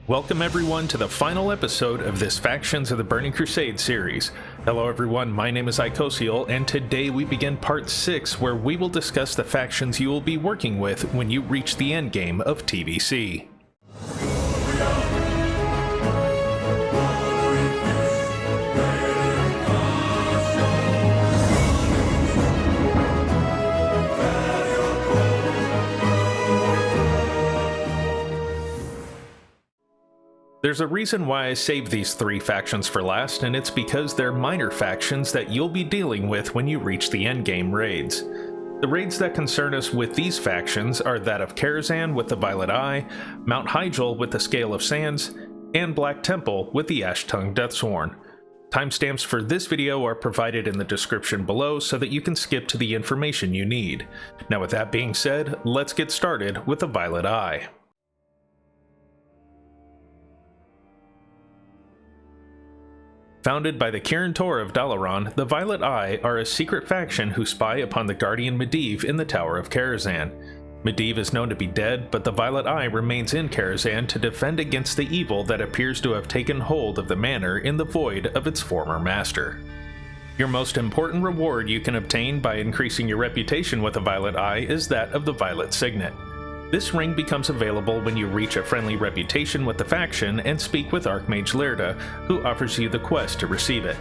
Welcome everyone to the final episode of this Factions of the Burning Crusade series. Hello everyone, my name is Icosiel, and today we begin part 6 where we will discuss the factions you will be working with when you reach the endgame of TBC. There's a reason why I saved these 3 factions for last, and it's because they're minor factions that you'll be dealing with when you reach the endgame raids. The raids that concern us with these factions are that of Karazhan with the Violet Eye, Mount Hyjal with the Scale of Sands, and Black Temple with the Ashtongue Deathsworn. Timestamps for this video are provided in the description below so that you can skip to the information you need. Now with that being said, let's get started with the Violet Eye. Founded by the Kirin Tor of Dalaran, the Violet Eye are a secret faction who spy upon the Guardian Medivh in the Tower of Karazhan. Medivh is known to be dead, but the Violet Eye remains in Karazhan to defend against the evil that appears to have taken hold of the manor in the void of its former master. Your most important reward you can obtain by increasing your reputation with the Violet Eye is that of the Violet Signet. This ring becomes available when you reach a friendly reputation with the faction and speak with Archmage Laerda, who offers you the quest to receive it.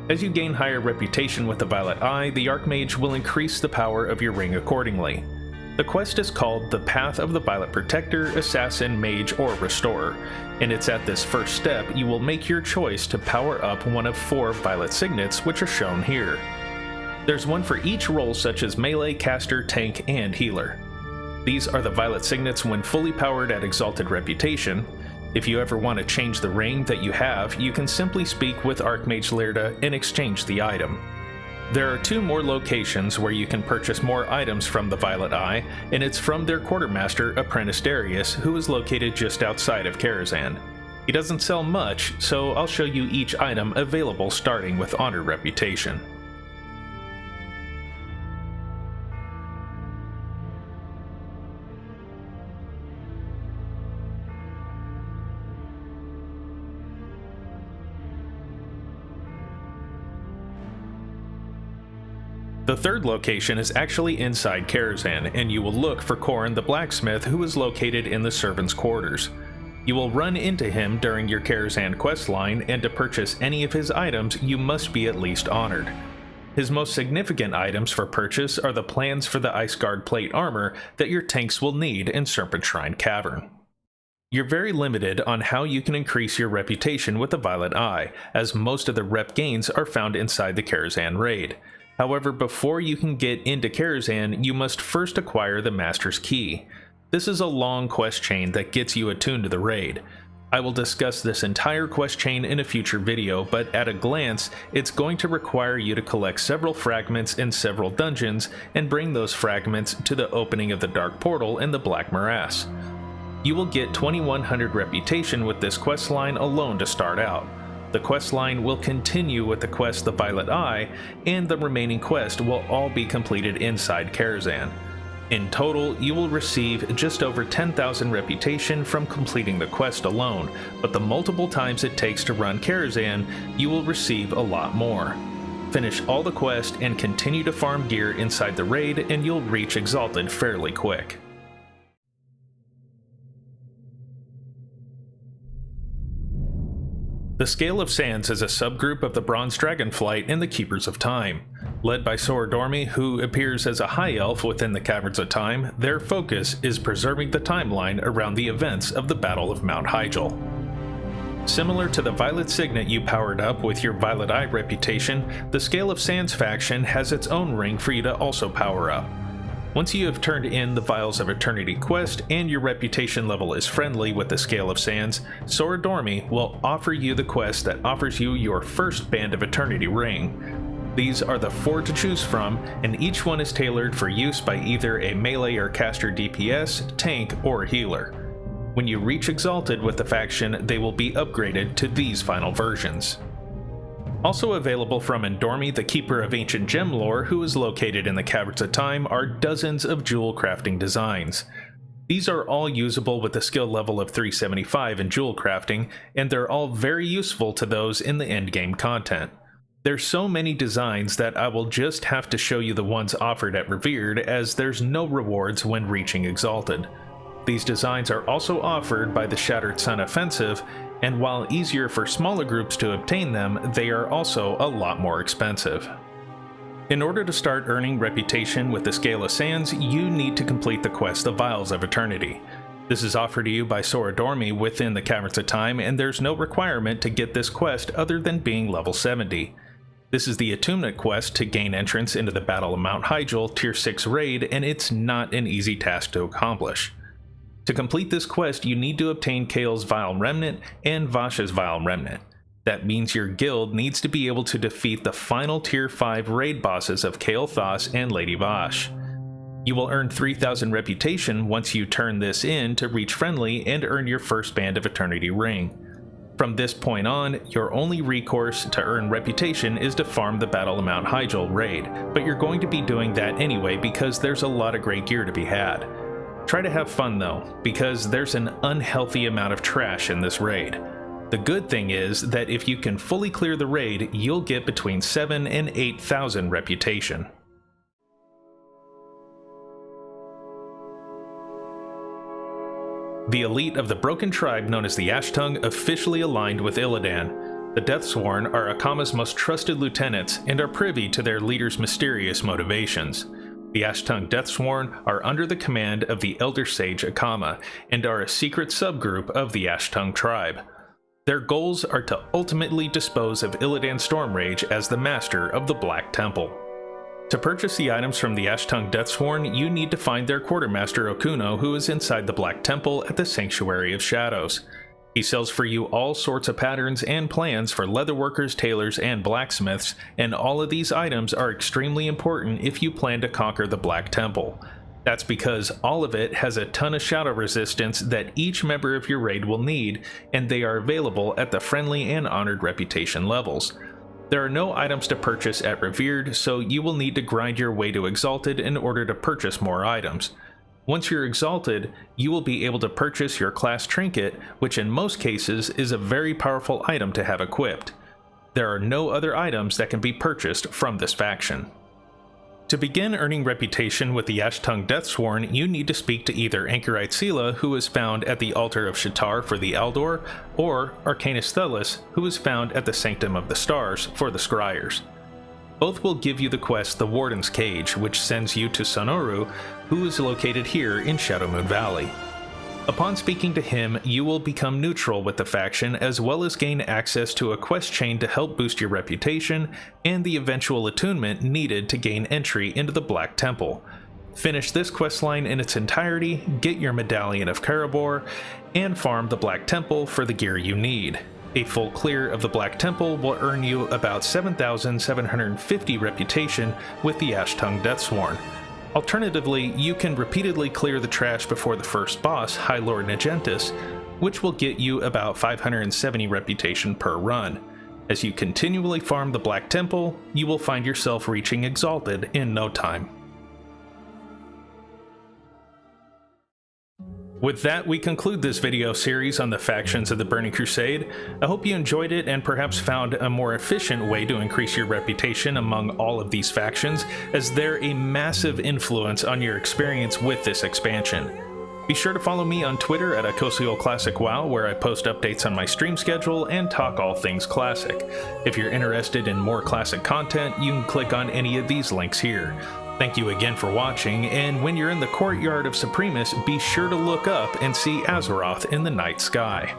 As you gain higher reputation with the Violet Eye, the Archmage will increase the power of your ring accordingly. The quest is called the Path of the Violet Protector, Assassin, Mage, or Restorer, and it's at this first step you will make your choice to power up one of 4 Violet Signets, which are shown here. There's one for each role such as Melee, Caster, Tank, and Healer. These are the Violet Signets when fully powered at Exalted Reputation. If you ever want to change the ring that you have, you can simply speak with Archmage Laerda and exchange the item. There are 2 more locations where you can purchase more items from the Violet Eye, and it's from their quartermaster, Apprentice Darius, who is located just outside of Karazhan. He doesn't sell much, so I'll show you each item available starting with Honored Reputation. The third location is actually inside Karazhan, and you will look for Corrin the Blacksmith, who is located in the Servants' Quarters. You will run into him during your Karazhan questline, and to purchase any of his items, you must be at least honored. His most significant items for purchase are the plans for the Ice Guard plate armor that your tanks will need in Serpent Shrine Cavern. You're very limited on how you can increase your reputation with the Violet Eye, as most of the rep gains are found inside the Karazhan raid. However, before you can get into Karazhan, you must first acquire the Master's Key. This is a long quest chain that gets you attuned to the raid. I will discuss this entire quest chain in a future video, but at a glance, it's going to require you to collect several fragments in several dungeons and bring those fragments to the opening of the Dark Portal in the Black Morass. You will get 2100 reputation with this questline alone to start out. The questline will continue with the quest The Violet Eye, and the remaining quest will all be completed inside Karazhan. In total, you will receive just over 10,000 reputation from completing the quest alone, but the multiple times it takes to run Karazhan, you will receive a lot more. Finish all the quest and continue to farm gear inside the raid, and you'll reach Exalted fairly quick. The Scale of Sands is a subgroup of the Bronze Dragonflight and the Keepers of Time. Led by Sora Dormi, who appears as a high elf within the Caverns of Time, their focus is preserving the timeline around the events of the Battle of Mount Hyjal. Similar to the Violet Signet you powered up with your Violet Eye reputation, the Scale of Sands faction has its own ring for you to also power up. Once you have turned in the Vials of Eternity quest and your reputation level is friendly with the Scale of Sands, Sora Dormi will offer you the quest that offers you your first Band of Eternity ring. These are the 4 to choose from, and each one is tailored for use by either a melee or caster DPS, tank, or healer. When you reach Exalted with the faction, they will be upgraded to these final versions. Also available from Endormi, the Keeper of Ancient Gem Lore, who is located in the Caverns of Time, are dozens of jewel crafting designs. These are all usable with a skill level of 375 in jewel crafting, and they're all very useful to those in the endgame content. There's so many designs that I will just have to show you the ones offered at Revered, as there's no rewards when reaching Exalted. These designs are also offered by the Shattered Sun Offensive, and while easier for smaller groups to obtain them, they are also a lot more expensive. In order to start earning reputation with the Scale of Sands, you need to complete the quest The Vials of Eternity. This is offered to you by Sora Dormi within the Caverns of Time, and there's no requirement to get this quest other than being level 70. This is the attunement quest to gain entrance into the Battle of Mount Hyjal Tier 6 raid, and it's not an easy task to accomplish. To complete this quest, you need to obtain Kael's Vile Remnant and Vasha's Vile Remnant. That means your guild needs to be able to defeat the final Tier 5 raid bosses of Kael Thas and Lady Vash. You will earn 3,000 reputation once you turn this in to reach Friendly and earn your first Band of Eternity ring. From this point on, your only recourse to earn reputation is to farm the Battle of Mount Hyjal raid, but you're going to be doing that anyway because there's a lot of great gear to be had. Try to have fun though, because there's an unhealthy amount of trash in this raid. The good thing is that if you can fully clear the raid, you'll get between 7,000 and 8,000 reputation. The elite of the broken tribe known as the Ashtongue officially aligned with Illidan. The Deathsworn are Akama's most trusted lieutenants and are privy to their leader's mysterious motivations. The Ashtongue Deathsworn are under the command of the Elder Sage Akama and are a secret subgroup of the Ashtongue tribe. Their goals are to ultimately dispose of Illidan Stormrage as the master of the Black Temple. To purchase the items from the Ashtongue Deathsworn, you need to find their quartermaster Okuno, who is inside the Black Temple at the Sanctuary of Shadows. He sells for you all sorts of patterns and plans for leatherworkers, tailors, and blacksmiths, and all of these items are extremely important if you plan to conquer the Black Temple. That's because all of it has a ton of shadow resistance that each member of your raid will need, and they are available at the friendly and honored reputation levels. There are no items to purchase at Revered, so you will need to grind your way to Exalted in order to purchase more items. Once you're Exalted, you will be able to purchase your class trinket, which in most cases is a very powerful item to have equipped. There are no other items that can be purchased from this faction. To begin earning reputation with the Ashtongue Deathsworn, you need to speak to either Anchorite Sela, who is found at the Altar of Shatar for the Aldor, or Arcanus Thelis, who is found at the Sanctum of the Stars for the Scryers. Both will give you the quest The Warden's Cage, which sends you to Sonoru, who is located here in Shadowmoon Valley. Upon speaking to him, you will become neutral with the faction as well as gain access to a quest chain to help boost your reputation and the eventual attunement needed to gain entry into the Black Temple. Finish this questline in its entirety, get your Medallion of Karabor, and farm the Black Temple for the gear you need. A full clear of the Black Temple will earn you about 7,750 reputation with the Ashtongue Deathsworn. Alternatively, you can repeatedly clear the trash before the first boss, High Lord Nagentis, which will get you about 570 reputation per run. As you continually farm the Black Temple, you will find yourself reaching Exalted in no time. With that, we conclude this video series on the factions of the Burning Crusade. I hope you enjoyed it and perhaps found a more efficient way to increase your reputation among all of these factions, as they're a massive influence on your experience with this expansion. Be sure to follow me on Twitter at Akosio Classic WoW, where I post updates on my stream schedule and talk all things Classic. If you're interested in more Classic content, you can click on any of these links here. Thank you again for watching, and when you're in the courtyard of Supremus, be sure to look up and see Azeroth in the night sky.